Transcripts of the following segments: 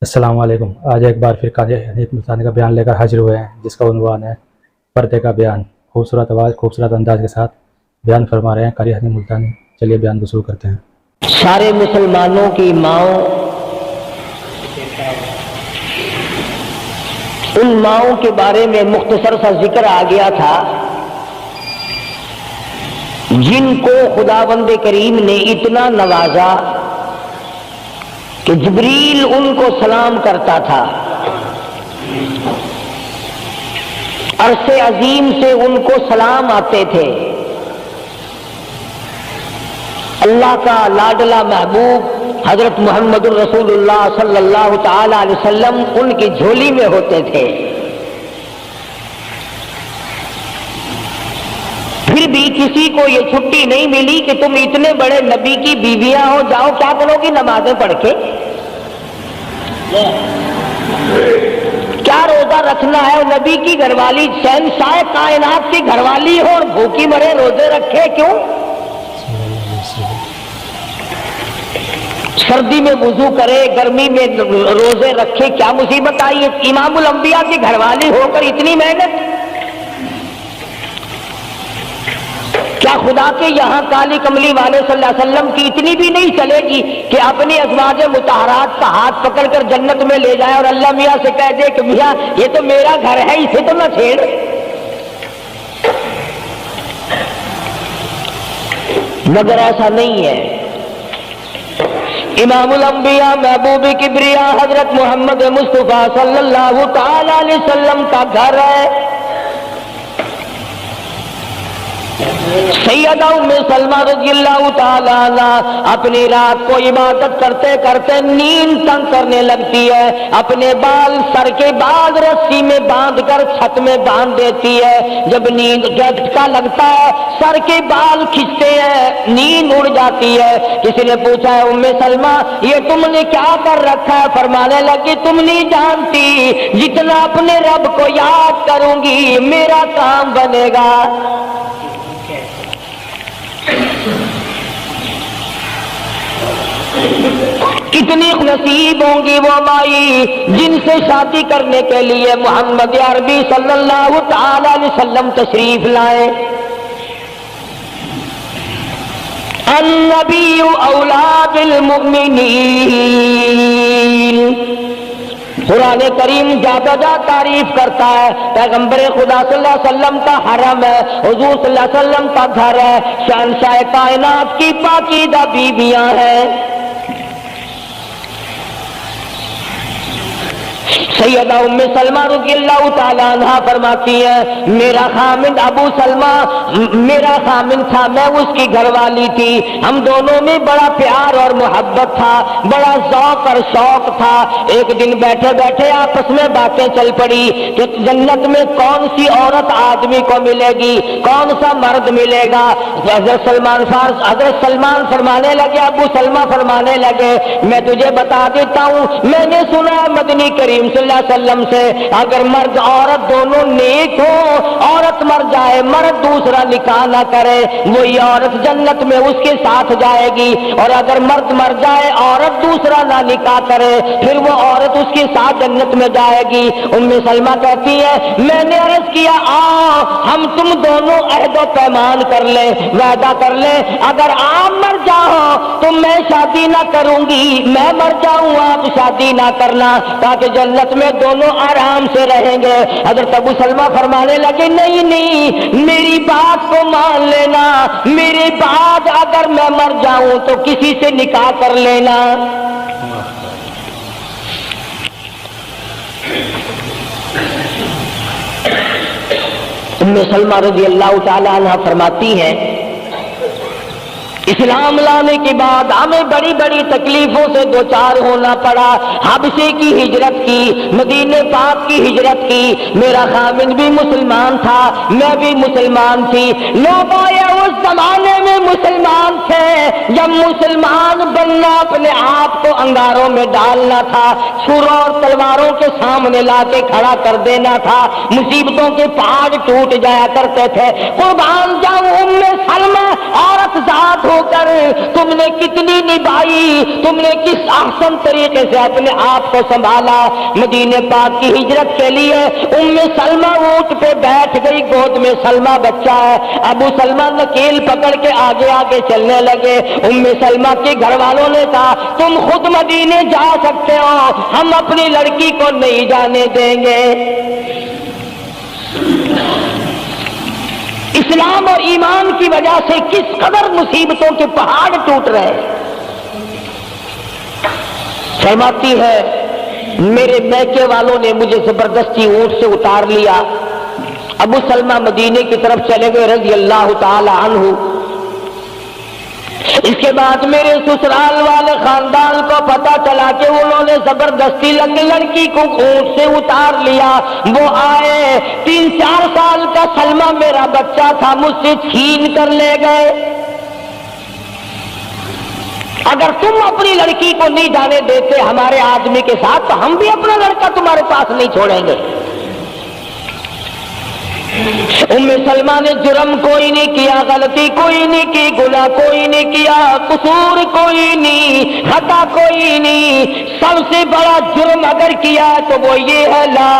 السلام علیکم۔ آج ایک بار پھر قاری حنیف ملتانی کا بیان لے کر حاضر ہوئے ہیں، جس کا عنوان ہے پردے کا بیان۔ خوبصورت آواز، خوبصورت انداز کے ساتھ بیان فرما رہے ہیں قاری حنیف ملتانی۔ چلیے بیان کو شروع کرتے ہیں۔ سارے مسلمانوں کی ماؤں، ان ماؤں کے بارے میں مختصر سا ذکر آ گیا تھا جن کو خداوند کریم نے اتنا نوازا کہ جبریل ان کو سلام کرتا تھا، عرش عظیم سے ان کو سلام آتے تھے۔ اللہ کا لاڈلا محبوب حضرت محمد الرسول اللہ صلی اللہ تعالی علیہ وسلم ان کی جھولی میں ہوتے تھے۔ پھر بھی کسی کو یہ چھٹی نہیں ملی کہ تم اتنے بڑے نبی کی بیویاں ہو، جاؤ کیا کرو گی نمازیں پڑھ کے؟ کیا روزہ رکھنا ہے؟ نبی کی گھر والی شہنشاہ کائنات کی گھر والی ہو اور بھوکی مرے روزے رکھے کیوں؟ سردی میں وضو کرے، گرمی میں روزے رکھے، کیا مصیبت آئی ہے؟ امام الانبیاء کی گھر والی ہو کر اتنی محنت؟ کیا خدا کے یہاں کالی کملی والے صلی اللہ علیہ وسلم کی اتنی بھی نہیں چلے گی کہ اپنی ازواج مطہرات کا ہاتھ پکڑ کر جنت میں لے جائے اور اللہ میاں سے کہہ دے کہ میاں یہ تو میرا گھر ہے، اسے تو نہ چھیڑ؟ مگر ایسا نہیں ہے۔ امام الانبیاء محبوب کبریا حضرت محمد مصطفیٰ صلی اللہ تعالی علیہ وسلم کا گھر ہے۔ سیدہ ام سلمہ رضی اللہ تعالی عنہ اپنی رات کو عبادت کرتے کرتے نیند تنگ کرنے لگتی ہے، اپنے بال سر کے بعد رسی میں باندھ کر چھت میں باندھ دیتی ہے۔ جب نیند جھٹکا لگتا ہے، سر کے بال کھنچتے ہیں، نیند اڑ جاتی ہے۔ کسی نے پوچھا ہے ام سلمہ یہ تم نے کیا کر رکھا ہے؟ فرمانے لگی تم نہیں جانتی، جتنا اپنے رب کو یاد کروں گی میرا کام بنے گا۔ کتنی نصیب ہوں گی وہ مائی جن سے شادی کرنے کے لیے محمد عربی صلی اللہ تعالی علیہ وسلم تشریف لائے۔ النبی اولی بالمؤمنین، قرآن کریم جا بجا تعریف کرتا ہے پیغمبر خدا صلی اللہ علیہ وسلم کا حرم ہے، حضور صلی اللہ علیہ وسلم کا گھر ہے، شہنشاہ کائنات کی پاکیزہ بیویاں ہیں۔ سیدہ ام سلمہ رضی اللہ تعالی عنہ فرماتی ہے میرا خامند ابو سلمہ میرا خامند تھا، میں اس کی گھر والی تھی، ہم دونوں میں بڑا پیار اور محبت تھا، بڑا ذوق اور شوق تھا۔ ایک دن بیٹھے بیٹھے آپس میں باتیں چل پڑی کہ جنت میں کون سی عورت آدمی کو ملے گی، کون سا مرد ملے گا۔ حضرت سلمان فرمانے لگے، ابو سلمہ فرمانے لگے میں تجھے بتا دیتا ہوں، میں نے سنا ہے مدنی کریم صلی اللہ علیہ وسلم سے اگر مرد عورت دونوں نیک ہو، عورت مر جائے مرد دوسرا نکاح نہ کرے، وہی عورت جنت میں اس کے ساتھ جائے گی، اور اگر مرد مر جائے عورت دوسرا نہ نکاح کرے پھر وہ عورت اس کے ساتھ جنت میں جائے گی۔ ام سلمہ کہتی ہے میں نے عرض کیا ہم تم دونوں عہد و پیمان کر لیں، وعدہ کر لیں، اگر آپ مر جاؤ تو میں شادی نہ کروں گی، میں مر جاؤں آپ شادی نہ کرنا، تاکہ جنت میں دونوں آرام سے رہیں گے۔ حضرت ابو سلمہ فرمانے لگے نہیں، میری بات کو مان لینا، میرے بعد اگر میں مر جاؤں تو کسی سے نکاح کر لینا۔ ام سلمہ رضی اللہ تعالی عنہ فرماتی ہیں اسلام لانے کے بعد ہمیں بڑی بڑی تکلیفوں سے دوچار ہونا پڑا، حبشے کی ہجرت کی، مدینے پاک کی ہجرت کی۔ میرا خامن بھی مسلمان تھا، میں بھی مسلمان تھی، لوگ اس زمانے میں مسلمان تھے جب مسلمان بننا اپنے آپ کو انگاروں میں ڈالنا تھا، چھروں اور تلواروں کے سامنے لا کے کھڑا کر دینا تھا، مصیبتوں کے پہاڑ ٹوٹ جایا کرتے تھے۔ قربان جاؤں ام سلمہ عورت ذات ہو ہو کر تم نے کتنی نبھائی، تم نے کس احسن طریقے سے اپنے آپ کو سنبھالا۔ مدینے پاک کی ہجرت کے لیے سلمہ اونٹ پہ بیٹھ گئی، گود میں سلمہ بچہ ہے، ابو سلمہ نکیل پکڑ کے آگے آگے چلنے لگے۔ سلمہ کے گھر والوں نے کہا تم خود مدینے جا سکتے ہو، ہم اپنی لڑکی کو نہیں جانے دیں گے۔ اسلام اور ایمان کی وجہ سے کس قدر مصیبتوں کے پہاڑ ٹوٹ رہے۔ فرماتی ہے میرے میکے والوں نے مجھے زبردستی اونٹ سے اتار لیا۔ ابو سلمہ مدینے کی طرف چلے گئے رضی اللہ تعالی عنہ۔ اس کے بعد میرے سسرال والے خاندان کو پتا چلا کہ انہوں نے زبردستی لڑکی کو اونٹ سے اتار لیا۔ وہ آئے، 3-4 سال کا سلمہ میرا بچہ تھا، مجھ سے چھین کر لے گئے۔ اگر تم اپنی لڑکی کو نہیں جانے دیتے ہمارے آدمی کے ساتھ تو ہم بھی اپنا لڑکا تمہارے پاس نہیں چھوڑیں گے۔ سلمہ نے جرم کوئی نہیں کیا، غلطی کوئی نہیں کی، گناہ کوئی نہیں کیا، قصور کوئی نہیں، خطا کوئی نہیں۔ سب سے بڑا جرم اگر کیا تو وہ یہ ہے لا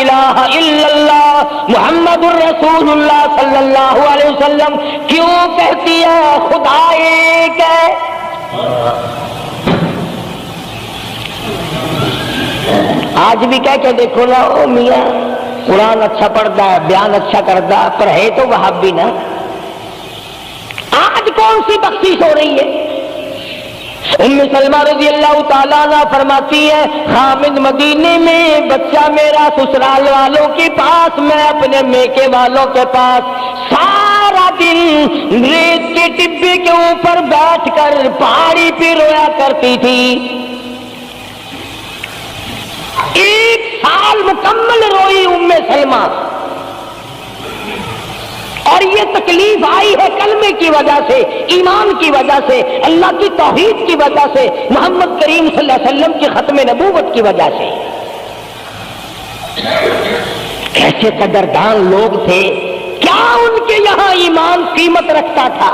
الہ الا اللہ محمد الرسول اللہ صلی اللہ علیہ وسلم کیوں کہتی ہے خدا ایک ہے۔ آج بھی کہہ کے دیکھو نا، او میاں قرآن اچھا پڑھتا ہے، بیان اچھا کرتا ہے، پر ہے تو وہابی نا۔ آج کون سی بخشش ہو رہی ہے؟ سلمہ رضی اللہ تعالیٰ عنہ فرماتی ہے خامد مدینے میں، بچہ میرا سسرال والوں کے پاس، میں اپنے میکے والوں کے پاس، سارا دن ریت کے ٹبے کے اوپر بیٹھ کر پہاڑی پہ رویا کرتی تھی۔ 1 سال مکمل روئی سلمہ، اور یہ تکلیف آئی ہے کلمے کی وجہ سے، ایمان کی وجہ سے، اللہ کی توحید کی وجہ سے، محمد کریم صلی اللہ علیہ وسلم کی ختم نبوت کی وجہ سے۔ کیسے قدردان لوگ تھے، کیا ان کے یہاں ایمان قیمت رکھتا تھا؟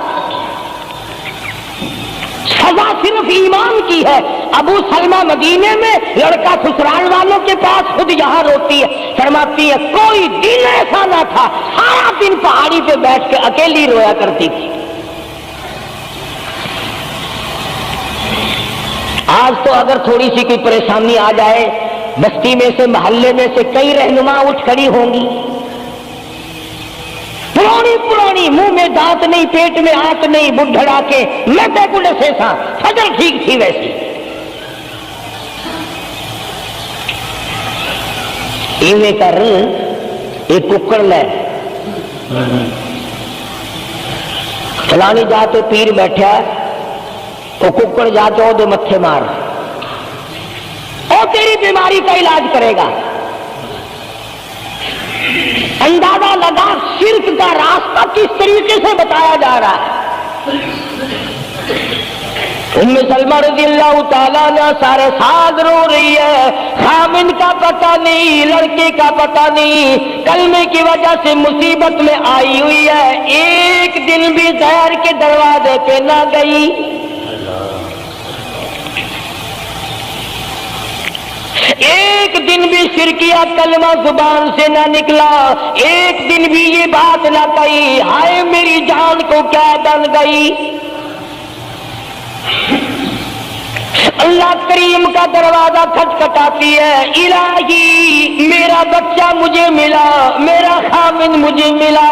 سزا صرف ایمان کی ہے۔ ابو سلمہ مدینے میں، لڑکا سسرال والوں کے پاس، خود یہاں روتی ہے، فرماتی ہے کوئی دن ایسا نہ تھا، سارا دن پہاڑی پہ بیٹھ کے اکیلی رویا کرتی تھی۔ آج تو اگر تھوڑی سی کوئی پریشانی آ جائے، بستی میں سے، محلے میں سے کئی رہنما اٹھ کھڑی ہوں گی، پرانی منہ میں دانت نہیں، پیٹ میں آنت نہیں، بڈھڑا کے میں بیکڑے سے تھا، فجر ٹھیک تھی ویسی۔ ایویں کر ایک ککڑ لے، فلانی جاتے پیر بیٹھا، وہ ککڑ جاتے وہ دے متھے مار، اور تیری بیماری کا علاج کرے گا۔ اندازہ لگا شرک کا راستہ کس طریقے سے بتایا جا رہا ہے۔ سلمہ رضی اللہ تعالیٰ عنہ سارے ساتھ رو رہی ہے، خامن کا پتہ نہیں، لڑکے کا پتہ نہیں، کلمے کی وجہ سے مصیبت میں آئی ہوئی ہے، ایک دن بھی غیر کے دروازے پہ نہ گئی۔ ایک دن بھی شرکیہ کلمہ زبان سے نہ نکلا، ایک دن بھی یہ بات نہ کہی ہائے میری جان کو کیا بن گئی۔ اللہ کریم کا دروازہ کھٹکھٹاتی ہے، الہی میرا بچہ مجھے ملا، میرا خامن مجھے ملا۔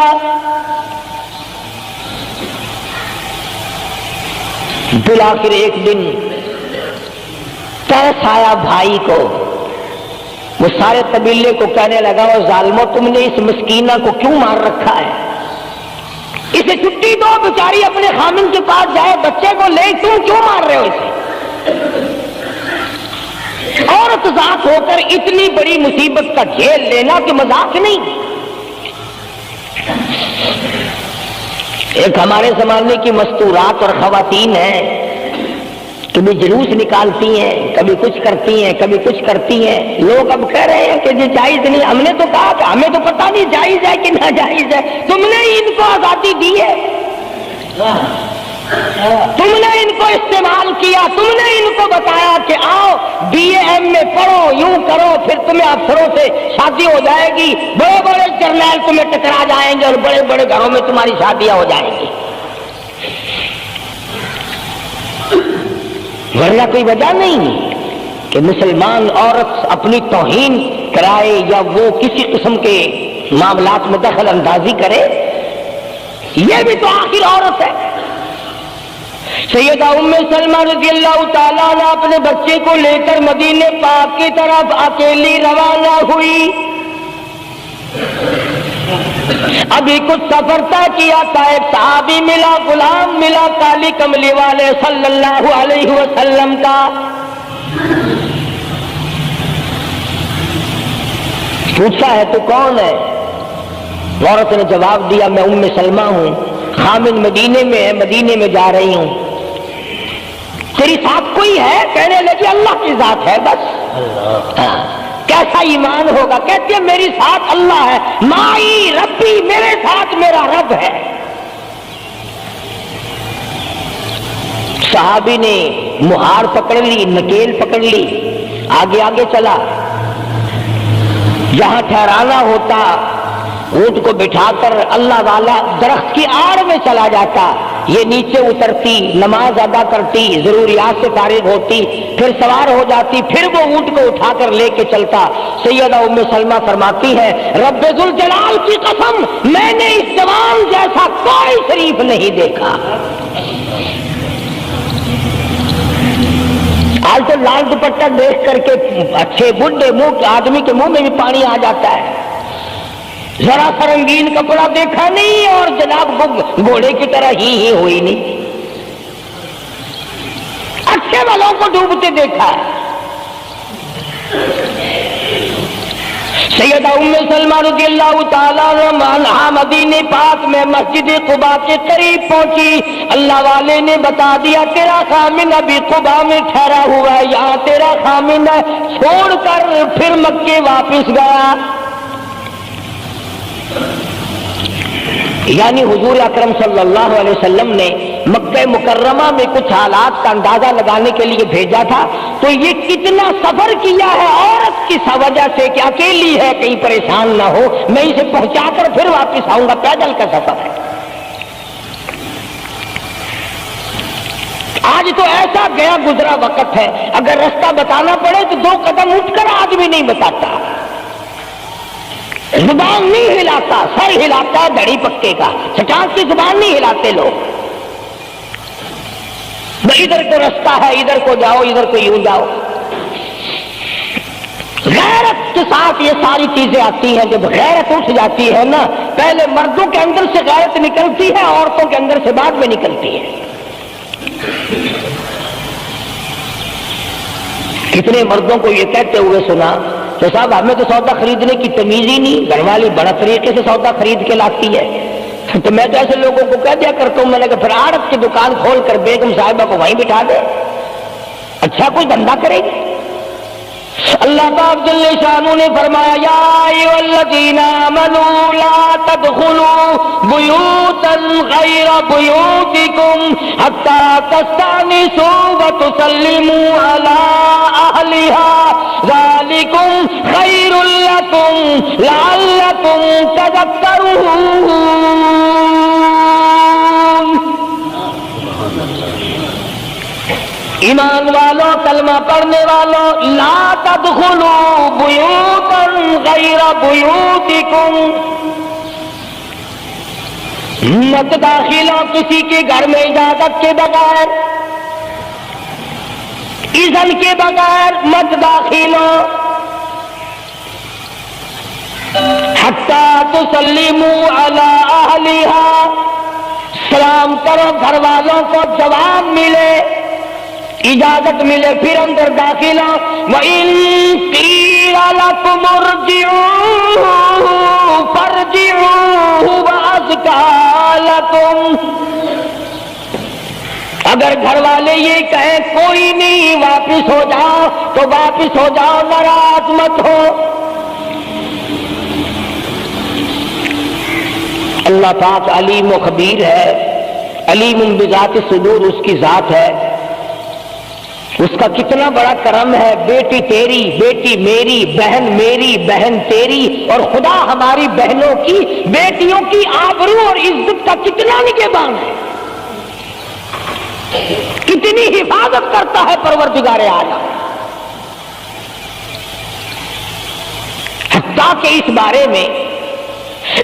بالآخر ایک دن ترس آیا بھائی کو، وہ سارے قبیلے کو کہنے لگا وہ ظالمو تم نے اس مسکینہ کو کیوں مار رکھا ہے، اسے چھٹی دو، بیچاری اپنے خامن کے پاس جائے، بچے کو لے، تم کیوں مار رہے ہو اسے؟ عورت ذات ہو کر اتنی بڑی مصیبت کا جھیل لینا کہ مذاق نہیں۔ ایک ہمارے زمانے کی مستورات اور خواتین ہیں، کبھی جلوس نکالتی ہیں، کبھی کچھ کرتی ہیں، کبھی کچھ کرتی ہیں، لوگ اب کہہ رہے ہیں کہ یہ جائز نہیں، ہم نے تو کہا کہ ہمیں تو پتہ نہیں جائز ہے کہ ناجائز ہے، تم نے ان کو آزادی دی ہے۔ تم نے ان کو استعمال کیا، تم نے ان کو بتایا کہ آؤ BA میں پڑھو، یوں کرو، پھر تمہیں افسروں سے شادی ہو جائے گی، بڑے بڑے جرنیل تمہیں ٹکرا جائیں گے اور بڑے بڑے گھروں میں تمہاری شادیاں ہو جائیں گی، ورنہ کوئی وجہ نہیں کہ مسلمان عورت اپنی توہین کرائے یا وہ کسی قسم کے معاملات میں دخل اندازی کرے، یہ بھی تو آخر عورت ہے۔ سیدہ ام سلمہ رضی اللہ تعالیٰ عنہ اپنے بچے کو لے کر مدینے پاک کی طرف اکیلی روانہ ہوئی، ابھی کچھ سفر طے کیا تھا، ایک صحابی ملا، غلام ملا کالی کملی والے صلی اللہ علیہ وسلم کا، پوچھا ہے تو کون ہے؟ عورت نے جواب دیا میں ام سلمہ ہوں، خامن مدینے میں ہے، مدینے میں جا رہی ہوں۔ تیری ساتھ کوئی ہے؟ کہنے لگی اللہ کی ذات ہے بس۔ کیسا ایمان ہوگا؟ کہتی ہے میری ساتھ اللہ ہے، مائی ربی، میرے ساتھ میرا رب ہے۔ صحابی نے مہار پکڑ لی، نکیل پکڑ لی، آگے آگے چلا، جہاں ٹھہرانا ہوتا اونٹ کو بٹھا کر اللہ والا درخت کی آڑ میں چلا جاتا، یہ نیچے اترتی، نماز ادا کرتی، ضروریات سے فارغ ہوتی، پھر سوار ہو جاتی، پھر وہ اونٹ کو اٹھا کر لے کے چلتا۔ سیدہ ام سلمہ فرماتی ہے رب ذوالجلال کی قسم میں نے اس جوان جیسا کوئی شریف نہیں دیکھا۔ آج تو لال دوپٹہ دیکھ کر کے اچھے بڈھے منہ آدمی کے منہ میں بھی پانی آ جاتا ہے، ذرا سا رنگین کپڑا دیکھا نہیں اور جناب گھوڑے کی طرح ہی ہوئی نہیں، اچھے والوں کو ڈوبتے دیکھا ہے۔ سیدہ ام سلمہ رضی اللہ تعالیٰ عنہا مدینے پاک میں مسجد قباء کے قریب پہنچی، اللہ والے نے بتا دیا تیرا خامن ابھی قباء میں ٹھہرا ہوا ہے، یہاں تیرا خامن ہے، چھوڑ کر پھر مکے واپس گیا۔ یعنی حضور اکرم صلی اللہ علیہ وسلم نے مکہ مکرمہ میں کچھ حالات کا اندازہ لگانے کے لیے بھیجا تھا، تو یہ کتنا سفر کیا ہے عورت کی وجہ سے کہ اکیلی ہے، کہیں پریشان نہ ہو، میں اسے پہنچا کر پھر واپس آؤں گا، پیدل کا سفر ہے۔ آج تو ایسا گیا گزرا وقت ہے، اگر رستہ بتانا پڑے تو 2 قدم اٹھ کر آدمی نہیں بتاتا، زبان نہیں ہلاتا، سر ہلاتا دھڑی پکے کا، چٹان کی زبان نہیں ہلاتے لوگ، ادھر کو رستہ ہے، ادھر کو جاؤ، ادھر کو یوں جاؤ۔ غیرت کے ساتھ یہ ساری چیزیں آتی ہیں، جب غیرت اٹھ جاتی ہے نا، پہلے مردوں کے اندر سے غیرت نکلتی ہے، عورتوں کے اندر سے بعد میں نکلتی ہے۔ کتنے مردوں کو یہ کہتے ہوئے سنا کہ صاحب ہمیں تو سودا خریدنے کی تمیز ہی نہیں، گھر والی بڑا طریقے سے سودا خرید کے لاتی ہے، تو میں تو ایسے لوگوں کو کہہ دیا کرتا ہوں، میں نے کہا پھر آڑت کی دکان کھول کر بیگم صاحبہ کو وہیں بٹھا دے، اچھا کوئی دھندا کرے گی۔ اللہ پاک جل شانہ نے فرمایا یا ایھا الذین آمنوا لا تدخلوا بیوتا غیر بیوتکم حتی تستأنسوا وتسلموا علی اہلها ذالکم خیر لکم لعلکم تذکرون۔ ایمان والوں، کلمہ پڑھنے والوں، لا تدخلوا بیوتا غیر بیوتکم، مت داخل ہو کسی کے گھر میں اجازت کے بغیر، اذن کے بغیر مت داخل ہو، حتی تسلموا علی اہلها، سلام کرو گھر والوں کو، جواب ملے، اجازت ملے، پھر اندر داخل ہو۔ وَإِن قِيلَ لَكُمُ ارْجِعُوا فَارْجِعُوا هُوَ أَزْكَىٰ لَكُمْ، اگر گھر والے یہ کہیں کوئی نہیں واپس ہو جاؤ تو واپس ہو جاؤ، ناراض مت ہو۔ اللہ پاک علیم و خبیر ہے، علیم بذات صدور اس کی ذات ہے، اس کا کتنا بڑا کرم ہے، بیٹی تیری، بیٹی میری، بہن میری، بہن تیری، اور خدا ہماری بہنوں کی، بیٹیوں کی آبرو اور عزت کا کتنا نگہبان ہے، کتنی حفاظت کرتا ہے پروردگار عالم، حتیٰ کہ اس بارے میں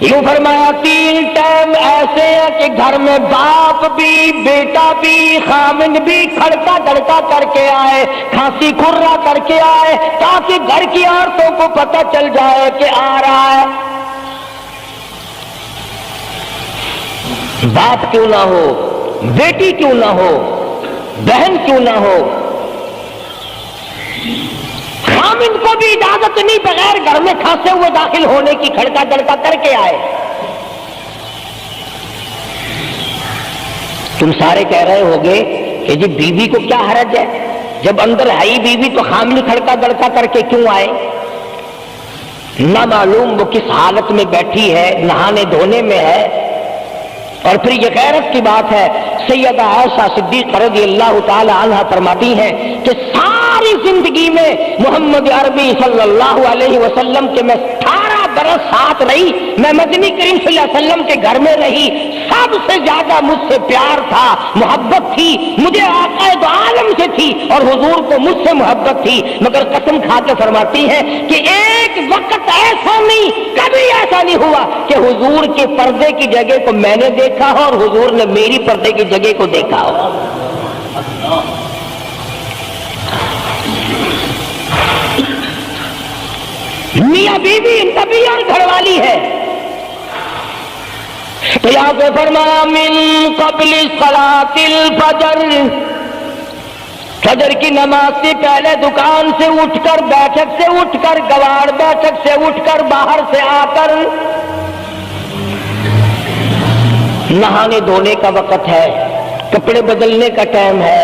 یوں فرمایا 3 ٹائم ایسے ہیں کہ گھر میں باپ بھی، بیٹا بھی، خامن بھی کھڑکا دڑکا کر کے آئے، کھانسی کھرا کر کے آئے، تاکہ گھر کی عورتوں کو پتہ چل جائے کہ آ رہا ہے۔ باپ کیوں نہ ہو، بیٹی کیوں نہ ہو، بہن کیوں نہ ہو، خامن کو بھی اجازت نہیں بغیر گھر میں کھانسے ہوئے داخل ہونے کی، کھڑکا دڑکا کر کے آئے۔ تم سارے کہہ رہے ہوگے کہ جی بیوی کو کیا حرج ہے، جب اندر ہے ہی بیوی تو خامن کھڑکا دڑکا کر کے کیوں آئے؟ نہ معلوم وہ کس حالت میں بیٹھی ہے، نہانے دھونے میں ہے۔ اور پھر یہ غیرت کی بات ہے، سیدہ عائشہ صدیقہ رضی اللہ تعالی عنہا فرماتی ہیں کہ ساری زندگی میں محمد عربی صلی اللہ علیہ وسلم کے میں 18 برس ساتھ رہی، میں مدنی کریم صلی اللہ علیہ وسلم کے گھر میں رہی، سب سے زیادہ مجھ سے پیار تھا، محبت تھی، مجھے آقا دو عالم سے تھی اور حضور کو مجھ سے محبت تھی، مگر قسم کھا کے فرماتی ہیں کہ ایک وقت ایسا نہیں، کبھی ایسا نہیں ہوا کہ حضور کے پردے کی جگہ کو میں نے دیکھا ہو اور حضور نے میری پردے کی جگہ کو دیکھا ہو۔ میاں بیوی نبی اور گھر والی ہے، تو یہاں پہ فرمایا من قبل صلاۃ الفجر، فجر کی نماز سے پہلے دکان سے اٹھ کر، بیٹھک سے اٹھ کر، گواڑ بیٹھک سے اٹھ کر، باہر سے آ کر نہانے دھونے کا وقت ہے، کپڑے بدلنے کا ٹائم ہے،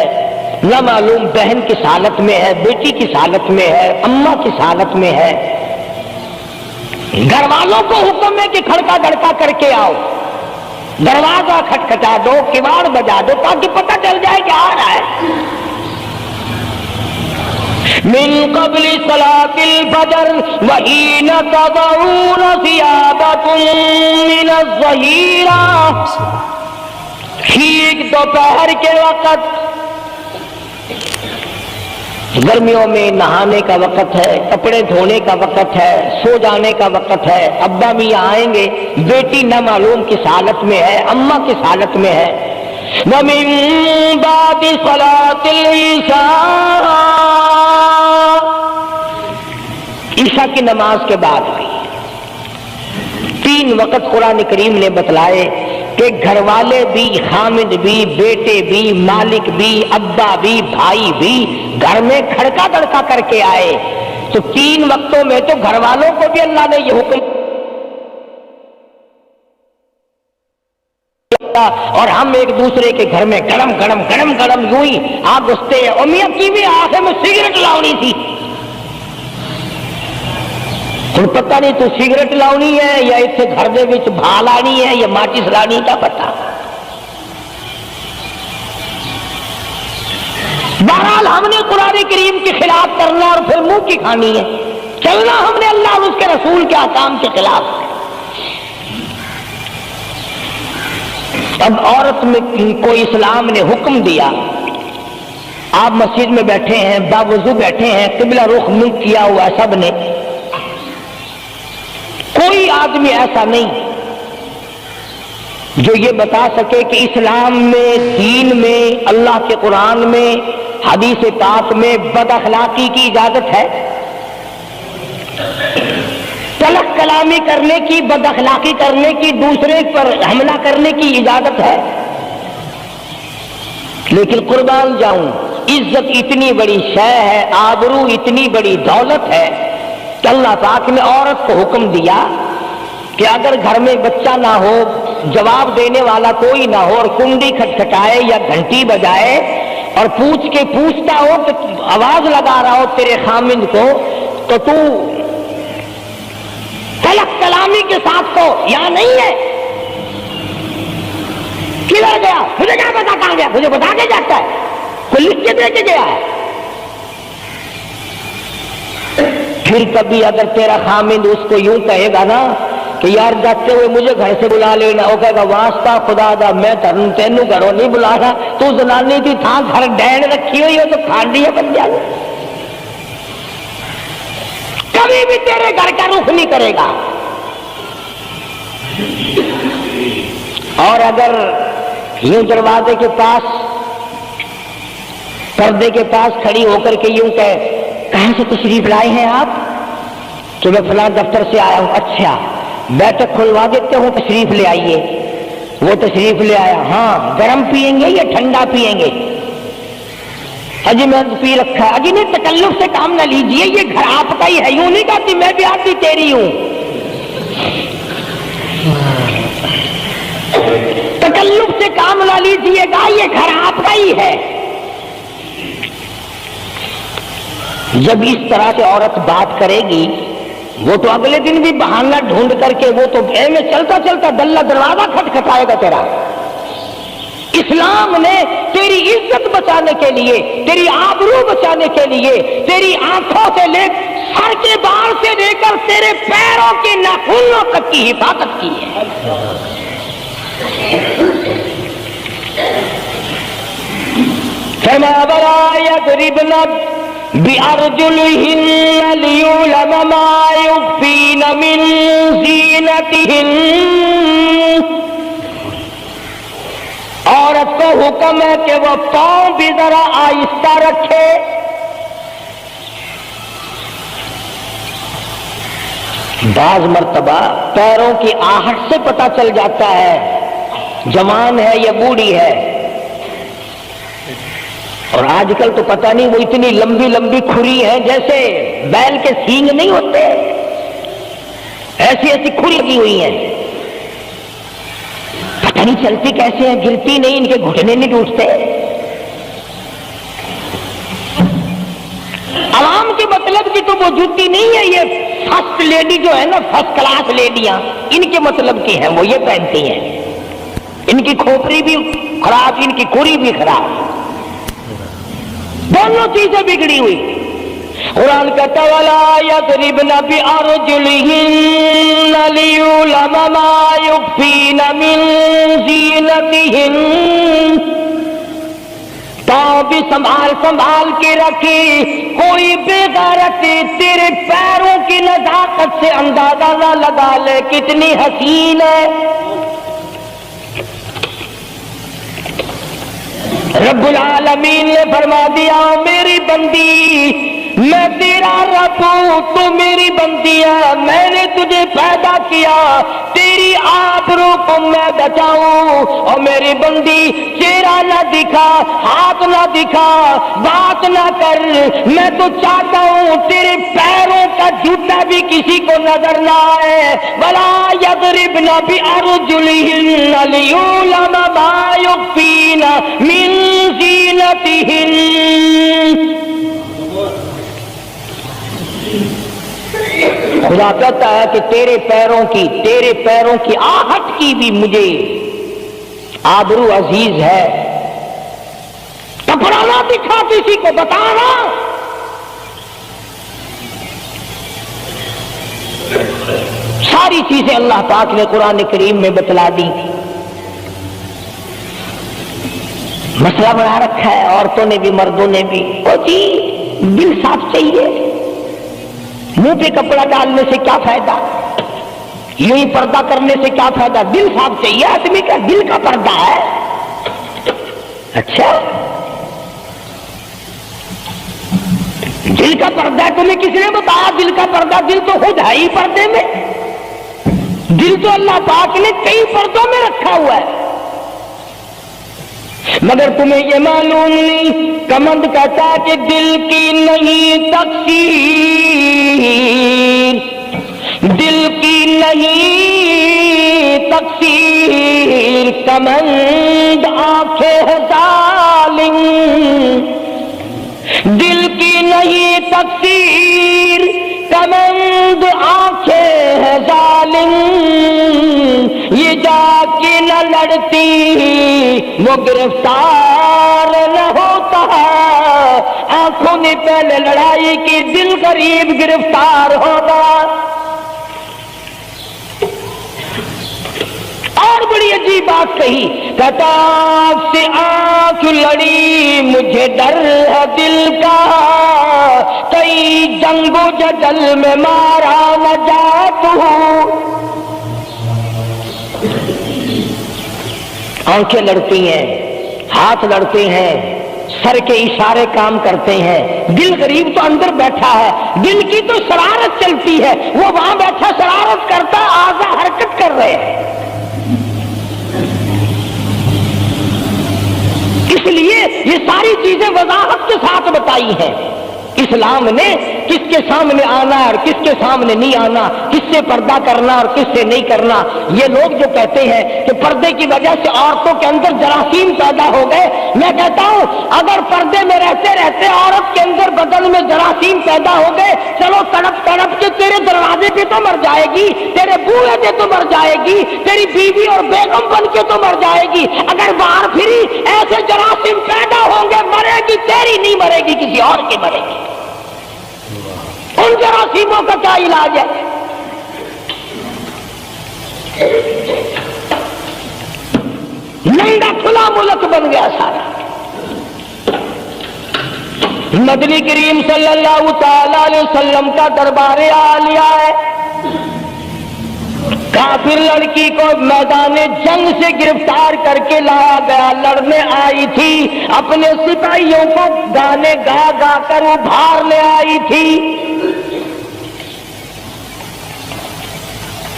نہ معلوم بہن کس حالت میں ہے، بیٹی کس حالت میں ہے، اماں کس حالت میں ہے۔ گھر والوں کو حکم ہے کہ کھڑکا دڑکا کر کے آؤ، دروازہ کھٹکھٹا دو، کواڑ بجا دو، تاکہ پتہ چل جائے کہ آ رہا ہے۔ من قبل صلاۃ الفجر وحین تضعون ثیابکم من الظہیرہ، ٹھیک دوپہر کے وقت، گرمیوں میں نہانے کا وقت ہے، کپڑے دھونے کا وقت ہے، سو جانے کا وقت ہے، ابا میاں آئیں گے، بیٹی نہ معلوم کس حالت میں ہے، اماں کس حالت میں ہے۔ وَمِن بَعْدِ صَلَاةِ الْعِشَاءِ، عشاء کی نماز کے بعد بھی 3 وقت قرآن کریم نے بتلائے کہ گھر والے بھی، خامد بھی، بیٹے بھی، مالک بھی، ابا بھی، بھائی بھی گھر میں کھڑکا دڑکا کر کے آئے۔ تو 3 وقتوں میں تو گھر والوں کو بھی اللہ نے یہ حکم، اور ہم ایک دوسرے کے گھر میں گرم گرم گرم گرم یوں ہی آگ گھستے ہیں۔ اور میاں کی بھی آخر میں سگریٹ لاؤنی تھی، ہن پتہ نہیں تو سگریٹ لاؤنی ہے یا اتنے گھر دے وچ بھا لانی ہے یا ماچس لانی کا پتہ۔ بہرحال ہم نے قرآن کریم کے خلاف کرنا اور پھر منہ کی کھانی ہے، چلنا ہم نے اللہ اور اس کے رسول کے احکام کے خلاف۔ اب عورت میں کو اسلام نے حکم دیا، آپ مسجد میں بیٹھے ہیں، باوضو بیٹھے ہیں، قبلہ رخ منہ کیا ہوا ہے سب نے، کوئی آدمی ایسا نہیں جو یہ بتا سکے کہ اسلام میں، دین میں، اللہ کے قرآن میں، حدیث پاک میں بد اخلاقی کی اجازت ہے، تلخ کلامی کرنے کی، بد اخلاقی کرنے کی، دوسرے پر حملہ کرنے کی اجازت ہے۔ لیکن قربان جاؤں، عزت اتنی بڑی شے ہے، آبرو اتنی بڑی دولت ہے کہ اللہ پاک نے عورت کو حکم دیا کہ اگر گھر میں بچہ نہ ہو، جواب دینے والا کوئی نہ ہو، اور کنڈی کھٹکھٹائے یا گھنٹی بجائے اور پوچھتا ہو کہ آواز لگا رہا ہو تیرے خامند کو، تو تو تلخ کلامی کے ساتھ کو یا نہیں ہے، کدھر گیا؟ مجھے کیا پتا کہاں گیا؟ مجھے بتا کے جاتا ہے، کوئی لکھ کے دے کے گیا ہے؟ پھر کبھی اگر تیرا خامند اس کو یوں کہے گا نا کہ یار جاتے ہوئے مجھے گھر سے بلا لینا، وہ کہے گا واسطہ خدا دا میں تینوں گھروں نہیں بلا رہا، تو زنانی تھی تھا گھر ڈین رکھی ہوئی ہو تو کھانڈیا بن جائے، کبھی بھی تیرے گھر کا رخ نہیں کرے گا۔ اور اگر یوں دروازے کے پاس پردے کے پاس کھڑی ہو کر کے یوں کہے کہاں سے تشریف لائے ہیں آپ؟ تو میں فلاں دفتر سے آیا ہوں۔ اچھا بیٹھک کھلوا دیتے ہوں، تشریف لے آئیے۔ وہ تشریف لے آیا، ہاں گرم پئیں گے یا ٹھنڈا پئیں گے؟ اجی میں پی رکھا ہے۔ اجی نہیں، تکلف سے کام نہ لیجئے، یہ گھر آپ کا ہی ہے، یوں نہیں کہتی میں بھی آتی تیری ہوں۔ تکلف سے کام نہ لیجئے گا، یہ گھر آپ کا ہی ہے۔ جب اس طرح سے عورت بات کرے گی، وہ تو اگلے دن بھی بہانہ ڈھونڈ کر کے وہ تو گھر میں چلتا چلتا دلہ دروازہ کھٹکھٹائے گا تیرا۔ اسلام نے تیری عزت بچانے کے لیے، تیری آبرو بچانے کے لیے، تیری آنکھوں سے لے سر کے بال سے لے کر تیرے پیروں کے ناخنوں تک کی حفاظت کی ہے۔ فرمایا وَلَا يَضْرِبْنَ بِأَرْجُلِهِنَّ لِيُعْلَمَ مَا يُخْفِينَ مِنْ زِينَتِهِنَّ۔ عورت کو حکم ہے کہ وہ پاؤں بھی ذرا آہستہ رکھے۔ بعض مرتبہ پیروں کی آہٹ سے پتہ چل جاتا ہے جوان ہے یا بوڑھی ہے۔ اور آج کل تو پتہ نہیں وہ اتنی لمبی لمبی کھری ہے جیسے بیل کے سینگ نہیں ہوتے، ایسی ایسی کھری لگی ہوئی ہیں، پتہ نہیں چلتی کیسے ہیں، گرتی نہیں، ان کے گھٹنے نہیں ٹوٹتے۔ عوام کے مطلب کی تو وہ جوتی نہیں ہے، یہ فرسٹ لیڈی جو ہے نا، فرسٹ کلاس لیڈیاں، ان کے مطلب کی ہیں، وہ یہ پہنتی ہیں۔ ان کی کھوپڑی بھی خراب، ان کی کھری بھی خراب، دونوں چیزیں بگڑی ہوئی۔ قرآن کہتا وَلَا يَضْرِبْنَ بِأَرْجُلِهِنَّ لِيُعْلَمَ مَا يُخْفِينَ مِنْ زِينَتِهِنَّ۔ پاؤں بھی سنبھال کے رکھی، کوئی بے غیرت تیرے پیروں کی نزاکت سے اندازہ نہ لگا لے کتنی حسین ہے۔ رب العالمین نے فرما دیا میری بندی، میں تیرا رب ہوں، تو میری بندی ہے، میں نے تجھے پیدا کیا، تیری آبرو کو میں بچاؤں۔ اور میری بندی چہرہ نہ دکھا، ہاتھ نہ دکھا، بات نہ کر، میں تو چاہتا ہوں تیرے پیروں کا جوتا بھی کسی کو نظر نہ آئے۔ وَلَا يَضْرِبْنَ بِأَرْجُلِهِنَّ لِيُعْلَمَ مَا يُخْفِينَ مِنْ زِينَتِهِنَّ۔ خدا کہتا ہے کہ تیرے پیروں کی آہٹ کی بھی مجھے آبرو عزیز ہے۔ کپڑا نہ دکھا کسی کو، بتانا۔ ساری چیزیں اللہ پاک نے قرآن کریم میں بتلا دی۔ مسئلہ بنا رکھا ہے عورتوں نے بھی مردوں نے بھی، او جی دل صاف چاہیے، منہ پہ کپڑا ڈالنے سے کیا فائدہ، یوں ہی پردہ کرنے سے کیا فائدہ، دل صاف چاہیے آدمی کا، دل کا پردہ ہے۔ اچھا دل کا پردہ ہے، تمہیں کس نے بتایا دل کا پردہ؟ دل تو خود ہے ہی پردے میں، دل تو اللہ پاک نے کئی پردوں میں رکھا ہوا ہے، مگر تمہیں یہ معلوم نہیں۔ کمند کہتا ہے کہ دل کی نہیں تقسیر، دل کی نہیں تقسیر، کمند آنکھیں ظالم، دل کی نہیں تقسیر، کمند آنکھیں ظالم، یہ جا کے نہ لڑتی وہ گرفتار نہ ہوتا، آنکھوں نے پہلے لڑائی کی، دل غریب گرفتار ہوگا۔ اور بڑی عجیب بات کہی، کہتا آنکھ سے آنکھ لڑی مجھے ڈر ہے دل کا، کئی جنگ و جدل میں مارا نہ جات ہوں۔ آنکھیں لڑتی ہیں، ہاتھ لڑتے ہیں، سر کے اشارے کام کرتے ہیں، دل غریب تو اندر بیٹھا ہے، دل کی تو شرارت چلتی ہے، وہ وہاں بیٹھا شرارت کرتا، اعضاء حرکت کر رہے ہیں۔ اس لیے یہ ساری چیزیں وضاحت کے ساتھ بتائی ہیں۔ اسلام نے کس کے سامنے آنا اور کس کے سامنے نہیں آنا، کس سے پردہ کرنا اور کس سے نہیں کرنا۔ یہ لوگ جو کہتے ہیں کہ پردے کی وجہ سے عورتوں کے اندر جراثیم پیدا ہو گئے، میں کہتا ہوں اگر پردے میں رہتے رہتے عورت کے اندر بدن میں جراثیم پیدا ہو گئے، چلو تڑپ تڑپ کے تیرے دروازے پہ تو مر جائے گی، تیرے بوئے پہ تو مر جائے گی، تیری بیوی اور بیگم بن کے تو مر جائے گی۔ اگر باہر پھری ایسے جراثیم پیدا ہوں گے، مرے گی تیری نہیں مرے گی، کسی اور کی مرے گی۔ ان جراثیموں کا کیا علاج ہے؟ ننگا کھلا ملک بن گیا سارا۔ نبی کریم صلی اللہ تعالی علیہ وسلم کا دربار عالیہ ہے، کافر لڑکی کو میدان جنگ سے گرفتار کر کے لایا گیا، لڑنے آئی تھی، اپنے سپاہیوں کو گانے گا گا کر ابھارنے آئی تھی،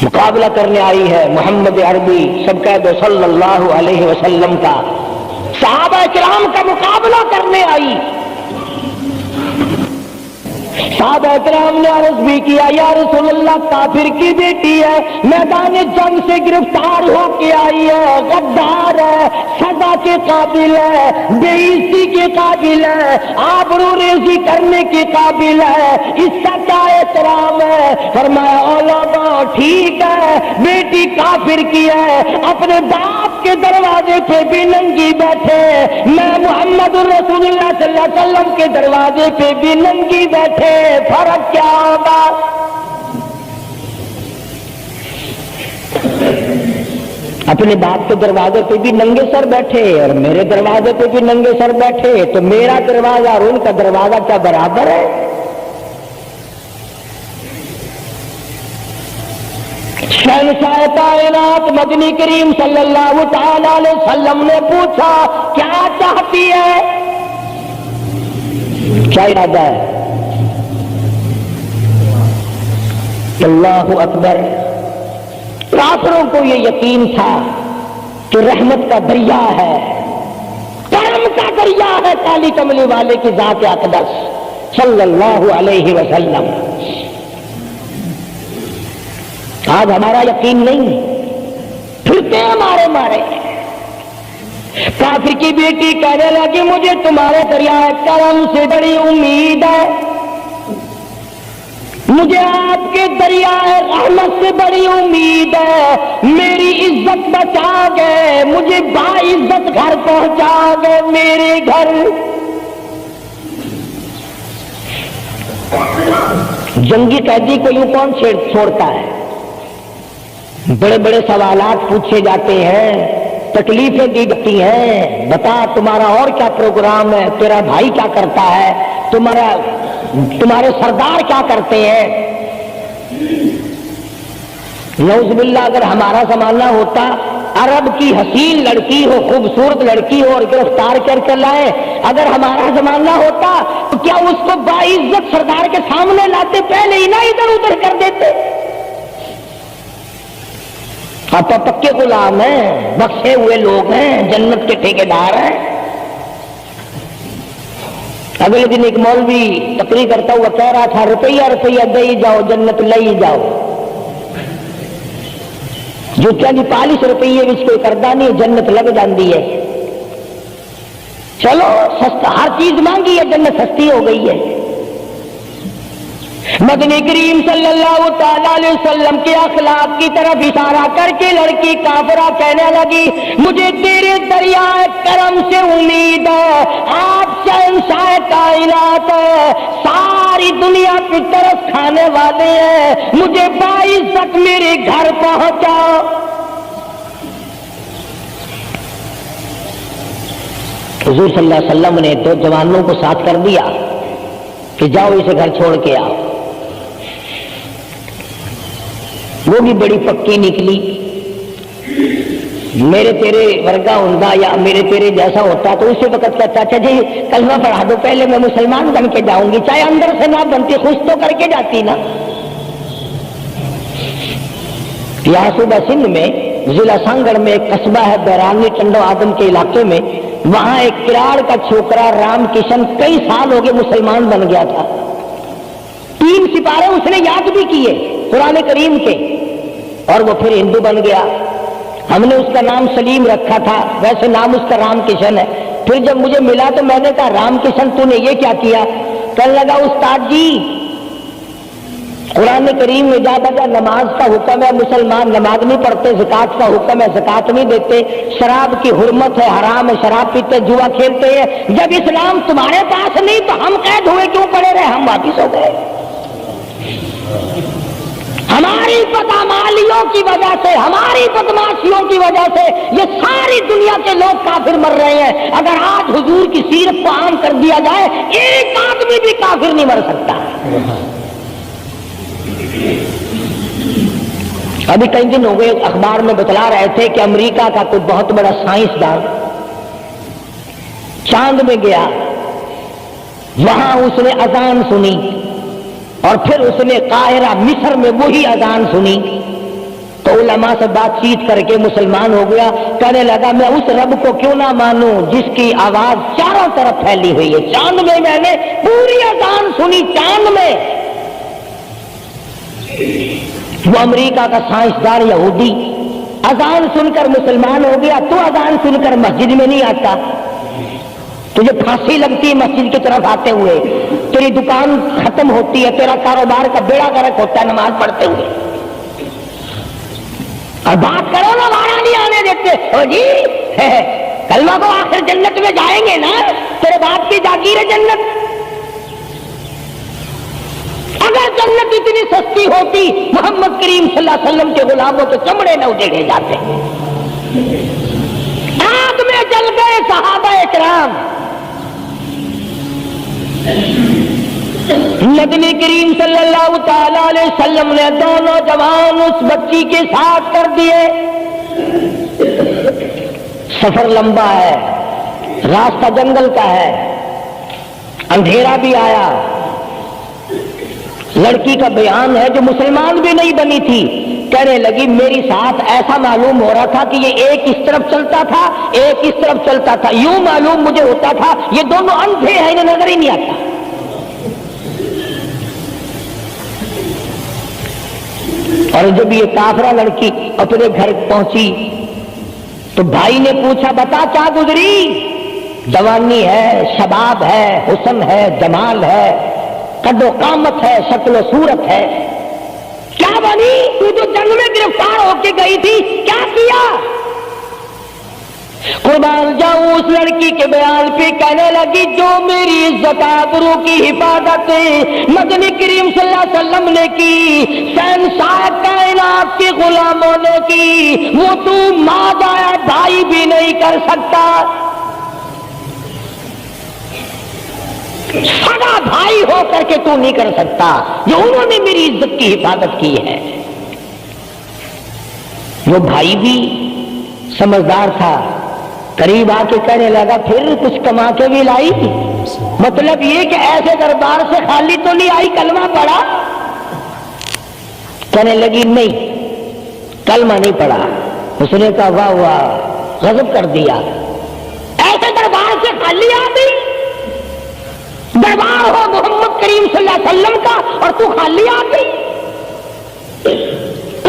مقابلہ کرنے آئی ہے محمد عربی سب کہہ دو صلی اللہ علیہ وسلم کا، صحابہ کرام کا مقابلہ کرنے آئی۔ صحابہ کرام نے عرض بھی کیا، یا رسول اللہ کافر کی بیٹی ہے، میدان جنگ سے گرفتار ہو کے آئی ہے، غدار ہے، سزا کے قابل ہے، بے عزتی کے قابل ہے، آبرو ریزی کرنے کے قابل ہے، اس کا کیا احترام ہے؟ فرمایا علماء ٹھیک ہے بیٹی کافر کی ہے، اپنے باپ کے دروازے پہ بھی ننگی بیٹھے، میں محمد رسول اللہ صلی اللہ علیہ وسلم کے دروازے پہ بھی ننگی بیٹھے، فرق کیا ہوگا؟ اپنے باپ کے دروازے پہ بھی ننگے سر بیٹھے اور میرے دروازے پہ بھی ننگے سر بیٹھے، تو میرا دروازہ اور ان کا دروازہ کیا برابر ہے؟ شہنشاہ کائنات مدنی کریم صلی اللہ تعالی علیہ وسلم نے پوچھا کیا چاہتی ہے؟ کیا ارادہ ہے؟ اللہ اکبر۔ کافروں کو یہ یقین تھا کہ رحمت کا دریا ہے، کرم کا دریا ہے کالی کملی والے کی ذات اقدس صلی اللہ علیہ وسلم۔ آج ہمارا یقین نہیں، پھرتے ہمارے مارے۔ کافر کی بیٹی کہنے لگی مجھے تمہارے دریائے کرم سے بڑی امید ہے، مجھے آپ کے دریائے رحمت سے بڑی امید ہے، میری عزت بچا گئے، مجھے باعزت گھر پہنچا گئے، میرے گھر۔ جنگی قیدی کو یوں کون چھوڑتا ہے؟ بڑے بڑے سوالات پوچھے جاتے ہیں، تکلیفیں دی جاتی ہیں، بتا تمہارا اور کیا پروگرام ہے، تیرا بھائی کیا کرتا ہے، تمہارے سردار کیا کرتے ہیں۔ نعوذ باللہ اگر ہمارا زمانہ ہوتا، عرب کی حسین لڑکی ہو، خوبصورت لڑکی ہو اور گرفتار کر کے لائے، اگر ہمارا زمانہ ہوتا تو کیا اس کو باعزت سردار کے سامنے لاتے؟ پہلے ہی نہ ادھر ادھر کر دیتے۔ آپ پکے غلام ہیں، بخشے ہوئے لوگ ہیں، جنت کے ٹھیکیدار ہیں۔ اگلے دن ایک مولوی تقریر کرتا ہوا کہہ رہا تھا روپیہ روپیہ دے ہی جاؤ جنت لے ہی جاؤ، جو چند 40 روپیے وچ کوئی کردا نہیں، جنت لگ جاندی ہے۔ چلو سستا، ہر چیز مانگی ہے، جنت سستی ہو گئی ہے۔ مدنی کریم صلی اللہ تعالی علیہ وسلم کے اخلاق کی طرف اشارہ کر کے لڑکی کافرہ کہنے لگی مجھے تیرے دریائے کرم سے امید ہے، آپ شہنشاہ کائنات ہے، ساری دنیا کی طرف کھانے والے ہیں، مجھے باعزت میرے گھر پہنچاؤ۔ حضور صلی اللہ علیہ وسلم نے دو جوانوں کو ساتھ کر دیا کہ جاؤ اسے گھر چھوڑ کے آؤ۔ وہ بھی بڑی پکی نکلی، میرے تیرے ورگا ہوندا یا میرے تیرے جیسا ہوتا تو اسی وقت کہتا اچھا جی کلمہ پڑھا دو پہلے میں مسلمان بن کے جاؤں گی، چاہے اندر سے نہ بنتی خوش تو کر کے جاتی نا۔ یہاں صوبہ سندھ میں ضلع سانگڑ میں ایک قصبہ ہے بیرانی ٹنڈو آدم کے علاقے میں، وہاں ایک کراڑ کا چھوکرا رام کشن کئی سال ہو گئے مسلمان بن گیا تھا، 3 سپارے اس نے یاد بھی کیے قرآن کریم کے، اور وہ پھر ہندو بن گیا۔ ہم نے اس کا نام سلیم رکھا تھا، ویسے نام اس کا رام کشن ہے۔ پھر جب مجھے ملا تو میں نے کہا رام کشن تو نے یہ کیا کیا؟ کہنے لگا استاد جی قرآن کریم میں جا بجا نماز کا حکم ہے، مسلمان نماز نہیں پڑھتے، زکوٰۃ کا حکم ہے زکوٰۃ نہیں دیتے، شراب کی حرمت ہے حرام ہے شراب پیتے جوا کھیلتے ہیں، جب اسلام تمہارے پاس نہیں تو ہم قید ہوئے کیوں پڑے رہے؟ ہم واپس ہو گئے۔ ہماری بدعمالیوں کی وجہ سے، ہماری بدماشیوں کی وجہ سے یہ ساری دنیا کے لوگ کافر مر رہے ہیں۔ اگر آج حضور کی سیرت کو عام کر دیا جائے ایک آدمی بھی کافر نہیں مر سکتا۔ ابھی کئی دن ہو گئے اخبار میں بتلا رہے تھے کہ امریکہ کا کوئی بہت بڑا سائنسدان چاند میں گیا، وہاں اس نے اذان سنی اور پھر اس نے قاہرہ مصر میں وہی اذان سنی تو علماء سے بات چیت کر کے مسلمان ہو گیا۔ کہنے لگا میں اس رب کو کیوں نہ مانوں جس کی آواز چاروں طرف پھیلی ہوئی ہے، چاند میں میں نے پوری اذان سنی، چاند میں۔ وہ امریکہ کا سائنسدان یہودی اذان سن کر مسلمان ہو گیا، تو اذان سن کر مسجد میں نہیں آتا؟ تجھے پھانسی لگتی ہے مسجد کی طرف آتے ہوئے، تیری دکان ختم ہوتی ہے، تیرا کاروبار کا بیڑا غرق ہوتا ہے نماز پڑھتے ہوئے، اور بات کرو نا وہاں نہیں آنے دیتے۔ او جی کلمہ کو آخر جنت میں جائیں گے نا، تیرے باپ کی جاگیر ہے جنت۔ اگر جنت اتنی سستی ہوتی محمد کریم صلی اللہ علیہ وسلم کے غلاموں کے چمڑے نہ اجڑے جاتے، آگ میں جل گئے صحابہ کرام۔ نبی کریم صلی اللہ تعالی علیہ وسلم نے دونوں جوان اس بچی کے ساتھ کر دیے۔ سفر لمبا ہے، راستہ جنگل کا ہے، اندھیرا بھی آیا، لڑکی کا بیان ہے جو مسلمان بھی نہیں بنی تھی، کہنے لگی میری ساتھ ایسا معلوم ہو رہا تھا کہ یہ ایک اس طرف چلتا تھا ایک اس طرف چلتا تھا، یوں معلوم مجھے ہوتا تھا یہ دونوں اندھے ہیں، انہیں نظر ہی نہیں آتا۔ اور جب یہ کافرہ لڑکی اپنے گھر پہنچی تو بھائی نے پوچھا بتا کیا گزری؟ جوانی ہے، شباب ہے، حسن ہے، جمال ہے، قد و قامت ہے، شکل و صورت ہے، کیا بنی؟ تو جو جنگ میں گرفتار ہو کے گئی تھی کیا کیا؟ قربان جاؤں اس لڑکی کے بیان پہ کہنے لگی جو میری عزت آبرو کی حفاظت مدنی کریم صلی اللہ علیہ وسلم نے کی، شہنشاہ کائنات کے غلاموں نے کی، وہ تو ماں بایا بھائی بھی نہیں کر سکتا، سگا بھائی ہو کر کے تو نہیں کر سکتا، جو انہوں نے میری عزت کی حفاظت کی ہے۔ وہ بھائی بھی سمجھدار تھا، قریب آ کے کہنے لگا پھر کچھ کما کے بھی لائی، مطلب یہ کہ ایسے دربار سے خالی تو نہیں آئی، کلمہ پڑھا؟ کہنے لگی نہیں کلمہ نہیں پڑھا۔ اس نے کہا واہ واہ، غضب کر دیا، ایسے دربار سے خالی آ گئی؟ دربار ہو محمد کریم صلی اللہ علیہ وسلم کا اور تو خالی آ گئی؟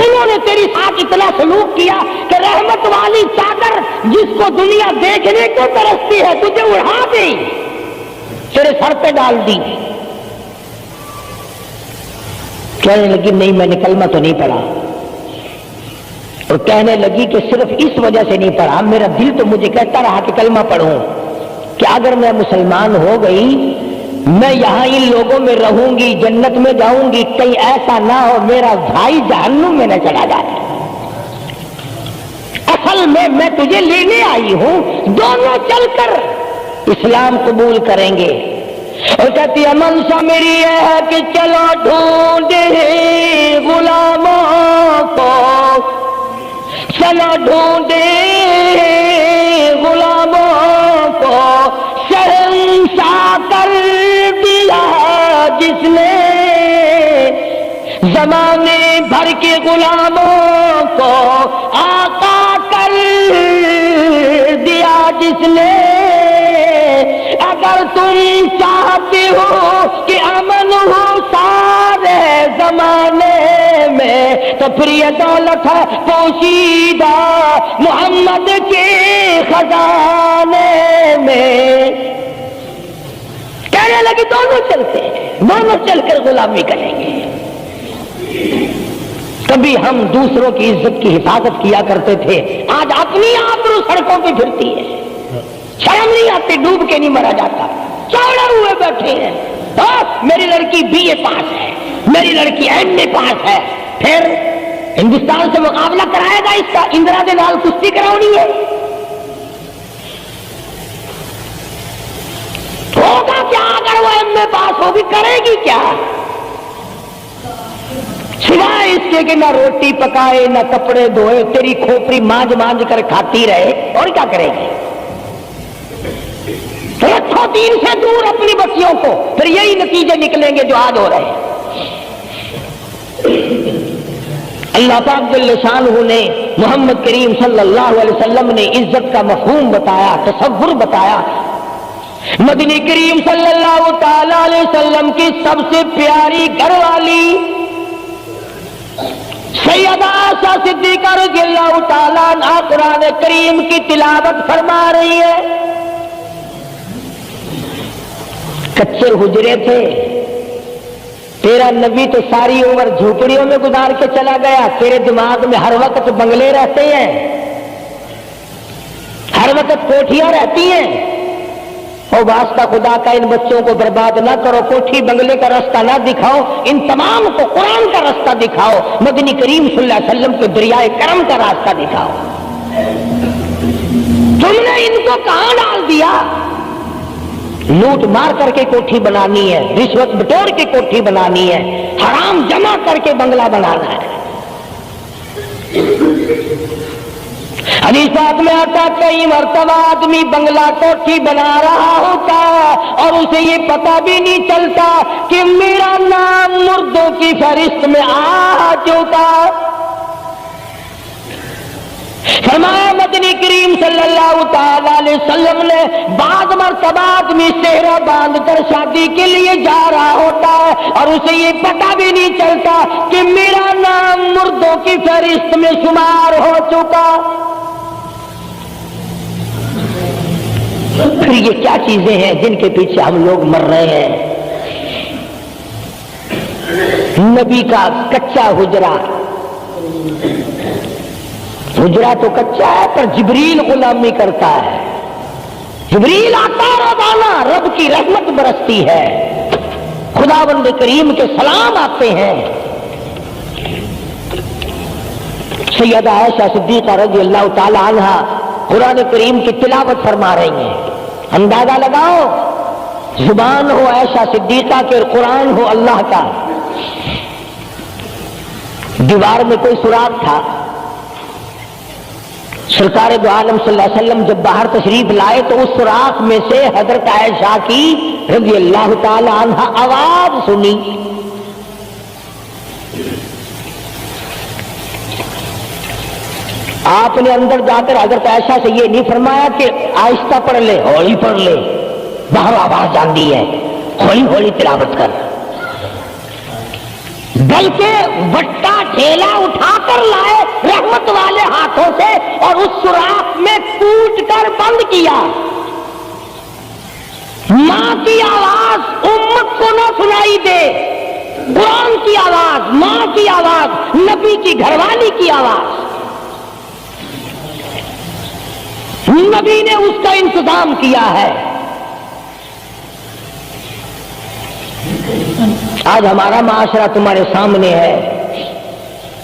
انہوں نے تیری ساتھ اتنا سلوک کیا کہ رحمت والی چادر جس کو دنیا دیکھنے کو ترستی ہے تجھے اڑا دی، تیرے سر پہ ڈال دی۔ کہنے لگی نہیں میں نے کلمہ تو نہیں پڑھا، اور کہنے لگی کہ صرف اس وجہ سے نہیں پڑھا، میرا دل تو مجھے کہتا رہا کہ کلمہ پڑھوں، کہ اگر میں مسلمان ہو گئی میں یہاں ان لوگوں میں رہوں گی، جنت میں جاؤں گی، کہیں ایسا نہ ہو میرا بھائی جہنم میں نہ چلا جائے، اصل میں تجھے لینے آئی ہوں، دونوں چل کر اسلام قبول کریں گے۔ اور کہتی ہے منشا میری یہ ہے کہ چلو ڈھونڈے غلاموں کو، چلو ڈھونڈے غلاموں کو، شہنشاہ کر دیا جس نے زمانے بھر کے غلاموں کو، آقا کر دیا جس نے۔ اگر تم چاہتے ہو کہ امن ہو سارے زمانے میں تو پھر یہ دولت ہے پوشیدہ محمد کے خزانے میں۔ کہنے لگی دونوں چلتے ہیں، دونوں چل کر غلامی کریں گے۔ کبھی ہم دوسروں کی عزت کی حفاظت کیا کرتے تھے، آج اپنی آبرو سڑکوں پہ پھرتی ہے، شرم نہیں آتی، ڈوب کے نہیں مرا جاتا، چوڑے ہوئے بیٹھے ہیں۔ میری لڑکی بی اے پاس ہے، میری لڑکی ایم اے پاس ہے، پھر ہندوستان سے مقابلہ کرائے گا اس کا، اندرا کے نال کشتی کراؤنی ہے، ہوگا کیا اگر وہ ایم اے پاس ہوگی، کرے گی کیا؟ سوائے اس کے کہ نہ روٹی پکائے نہ کپڑے دھوئے، تیری کھوپڑی مانج مانج کر کھاتی رہے، اور کیا کرے گی؟ رکھو دین سے دور اپنی بچیوں کو، پھر یہی نتیجے نکلیں گے جو آج ہو رہے ہیں۔ اللہ پاک جل شانہ نے محمد کریم صلی اللہ علیہ وسلم نے عزت کا مفہوم بتایا، تصور بتایا۔ مدنی کریم صلی اللہ تعالی علیہ وسلم کی سب سے پیاری گھر والی سیدہ عائشہ صدیقہ رضی اللہ تعالیٰ عنہا قرآن کریم کی تلاوت فرما رہی ہے۔ کچے حجرے تھے، تیرا نبی تو ساری عمر جھوپڑیوں میں گزار کے چلا گیا، تیرے دماغ میں ہر وقت بنگلے رہتے ہیں، ہر وقت کوٹھیاں رہتی ہیں۔ اور واسطہ خدا کا ان بچوں کو برباد نہ کرو، کوٹھی بنگلے کا راستہ نہ دکھاؤ، ان تمام کو قرآن کا راستہ دکھاؤ، مدنی کریم صلی اللہ علیہ وسلم کے دریائے کرم کا راستہ دکھاؤ۔ تم نے ان کو کہاں ڈال دیا؟ لوٹ مار کر کے کوٹھی بنانی ہے، رشوت بٹور کے کوٹھی بنانی ہے، حرام جمع کر کے بنگلہ بنانا ہے۔ حدیث پاک میں آتا کئی مرتبہ آدمی بنگلہ کوٹھی بنا رہا ہوتا اور اسے یہ پتہ بھی نہیں چلتا کہ میرا نام مردوں کی فہرست میں آ چکا۔ فرمایا مدنی کریم صلی اللہ تعالی علیہ وسلم نے بعض مرتبہ آدمی صحرا باندھ کر شادی کے لیے جا رہا ہوتا ہے اور اسے یہ پتہ بھی نہیں چلتا کہ میرا نام مردوں کی فہرست میں شمار ہو چکا۔ پھر یہ کیا چیزیں ہیں جن کے پیچھے ہم لوگ مر رہے ہیں؟ نبی کا کچا حجرہ، حجرہ تو کچا ہے پر جبریل غلامی کرتا ہے، جبریل آتا ہے روزانہ، رب کی رحمت برستی ہے، خداوند کریم کے سلام آتے ہیں۔ سیدہ عائشہ صدیقہ رضی اللہ تعالی عنہا قرآن کریم کی تلاوت فرما رہی ہیں۔ اندازہ لگاؤ، زبان ہو عائشہ صدیقہ کے اور قرآن ہو اللہ کا۔ دیوار میں کوئی سوراخ تھا، سرکار دو عالم صلی اللہ علیہ وسلم جب باہر تشریف لائے تو اس سوراخ میں سے حضرت عائشہ کی رضی اللہ تعالی عنہا آواز سنی۔ آپ نے اندر جا کر حضرت عائشہ سے یہ نہیں فرمایا کہ آہستہ پڑھ لے، ہولی پڑھ لے، باہر آواز جاندی ہے، ہولی ہولی تلاوت کر، بلکہ وٹا ٹھیلا اٹھا کر لائے رحمت والے ہاتھوں سے اور اس سوراخ میں کوٹ کر بند کیا۔ ماں کی آواز امت کو نہ سنائی دے، قرآن کی آواز، ماں کی آواز، نبی کی گھر والی کی آواز، نبی نے اس کا انتظام کیا ہے۔ آج ہمارا معاشرہ تمہارے سامنے ہے،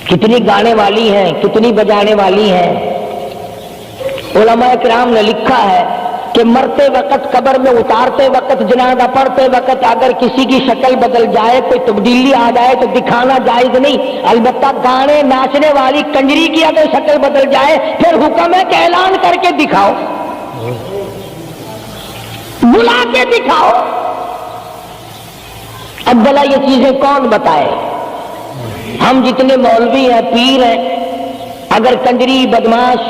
کتنی گانے والی ہیں، کتنی بجانے والی ہیں۔ علماء کرام نے لکھا ہے کہ مرتے وقت، قبر میں اتارتے وقت، جنازہ پڑھتے وقت اگر کسی کی شکل بدل جائے، کوئی تبدیلی آ جائے تو دکھانا جائز نہیں، البتہ گانے ناچنے والی کنجری کی اگر شکل بدل جائے پھر حکم ہے کہ اعلان کر کے دکھاؤ، بلا کے دکھاؤ۔ اب بھلا یہ چیزیں کون بتائے؟ ہم جتنے مولوی ہیں، پیر ہیں، اگر کنجری بدماش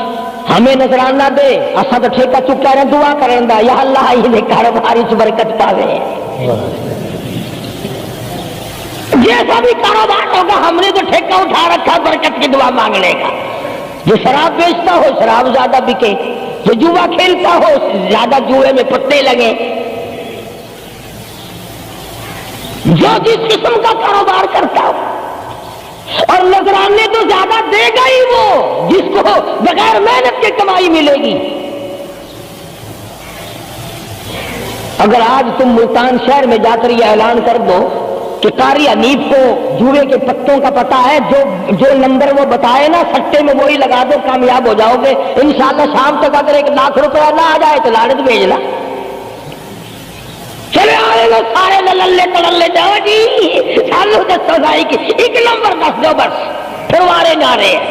ہمیں نظرانہ دے، اساں تو ٹھیکہ چکا رہے دعا کریں دا یا اللہ انہیں کاروبار اس برکت پاوے، جیسا بھی کاروبار ہوگا ہم نے تو ٹھیکہ اٹھا رکھا برکت کی دعا مانگنے کا۔ جو شراب بیچتا ہو شراب زیادہ بکے، جو جوا کھیلتا ہو زیادہ جوئے میں پتے لگے، جو جس قسم کا کاروبار کرتا ہو، اور نذرانے تو زیادہ دے گا ہی وہ جس کو بغیر محنت کے کمائی ملے گی۔ اگر آج تم ملتان شہر میں جا کر یہ اعلان کر دو کہ قاری حنیف کو جوئے کے پتوں کا پتہ ہے، جو نمبر وہ بتائے نا سٹے میں وہی لگا دو، کامیاب ہو جاؤ گے انشاءاللہ۔ شام تک اگر 1 لاکھ روپیہ نہ آ جائے تو لانت بھیجنا، چلے آئے گا سارے للے تڑلے جاؤ جی سالو دسو بھائی کی 1 نمبر دس دو بس، پھر وارے نعرے ہیں۔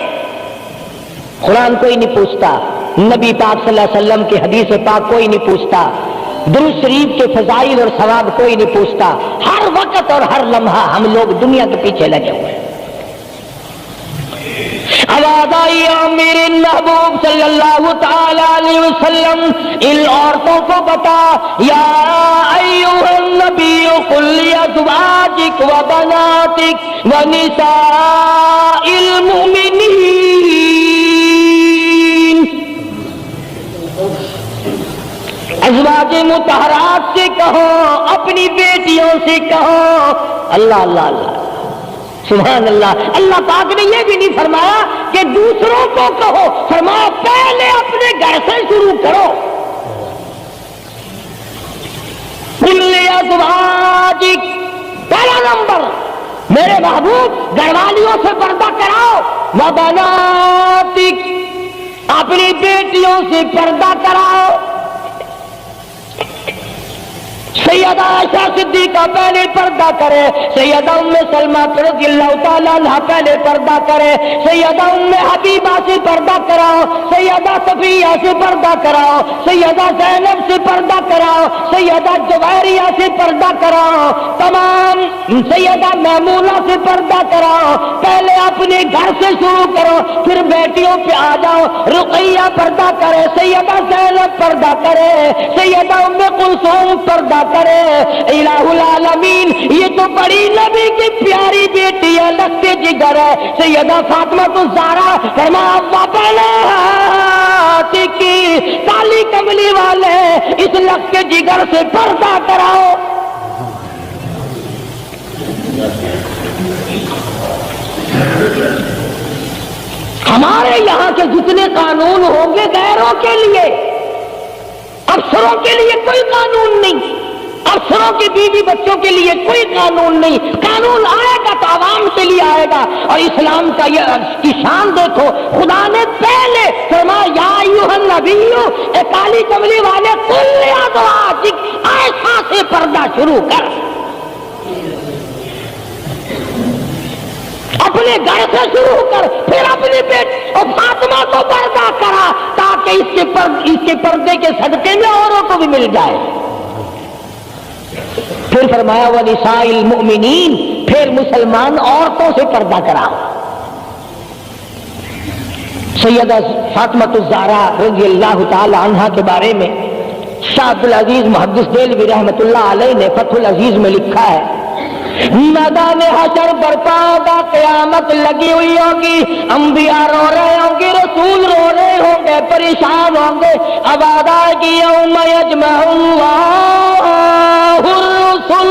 قرآن کوئی نہیں پوچھتا، نبی پاک صلی اللہ علیہ وسلم کی حدیث پاک کوئی نہیں پوچھتا، درود شریف کے فضائل اور ثواب کوئی نہیں پوچھتا۔ ہر وقت اور ہر لمحہ ہم لوگ دنیا کے پیچھے لگے ہوئے ہیں۔ آواز آئی میرے محبوب صلی اللہ تعالی علیہ وسلم ان عورتوں کو بتا، یا ایھا النبی قل لازواجک و بناتک و نساء المؤمنین، ازواج مطہرات سے کہو، اپنی بیٹیوں سے کہو۔ اللہ اللہ اللہ، سبحان اللہ۔ اللہ پاک نے یہ بھی نہیں فرمایا کہ دوسروں کو کہو، فرمایا پہلے اپنے گھر سے شروع کرو۔ قل لازواجک، پہلا نمبر میرے محبوب گھر والیوں سے پردہ کراؤ، وبناتک، اپنی بیٹیوں سے پردہ کراؤ۔ سیدہ عائشہ صدیقہ پہلے پردہ کرے، سیدہ ام سلمہ رضی اللہ تعالیٰ عنہ پہلے پردہ کرے، سیدہ ام حبیبہ سے پردہ کراؤ، سیدہ صفیہ سے پردہ کراؤ، سیدہ زینب سے پردہ کراؤ، سیدہ جویریہ سے پردہ کراؤ، تمام سیدہ میمونہ سے پردہ کراؤ۔ پہلے اپنے گھر سے شروع کرو، پھر بیٹیوں پہ آ جاؤ۔ رقیہ پردہ کرے، سیدہ زینب پردہ کرے، سیدہ ام کلثوم پردہ کرے۔ الہ العالمین، یہ تو بڑی نبی کی پیاری بیٹی ہے، لگتے جگر ہے، سیدہ فاطمہ الزہرا، فرمایا بناتک، کالی کملی والے اس لگتے جگر سے پردہ کراؤ۔ ہمارے یہاں کے جتنے قانون ہوں گے غیروں کے لیے، افسروں کے لیے کوئی قانون نہیں، افسروں کی بیوی بچوں کے لیے کوئی قانون نہیں۔ قانون آئے گا تو عوام کے لیے آئے گا۔ اور اسلام کا یہ کی شان دیکھو، خدا نے پہلے فرمایا یا ایھا النبی، اے کالی کملی والے، قل لازواجک، عائشہ سے پردہ شروع کر، اپنے گھر سے شروع کر، پھر اپنی بیٹی اور فاطمہ کو پردہ کرا، تاکہ اس کے پردے کے صدقے میں اوروں کو بھی مل جائے۔ پھر فرمایا وَنِسَاءِ الْمُؤْمِنِينَ، پھر مسلمان عورتوں سے پردہ کرا۔ سیدہ فاطمہ الزہرا رضی اللہ تعالی عنہا کے بارے میں شاہ عبدالعزیز محدث دہلوی رحمۃ اللہ علیہ نے فتح العزیز میں لکھا ہے، میدان حشر برپا ہوگا، قیامت لگی ہوئی ہوگی، انبیاء رو رہے ہوں گے، رسول رو رہے ہوں گے، پریشان ہوں گے، آواز آئے گی یوم یجمع اللہ الرسل،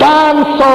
500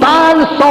500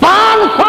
500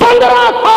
1500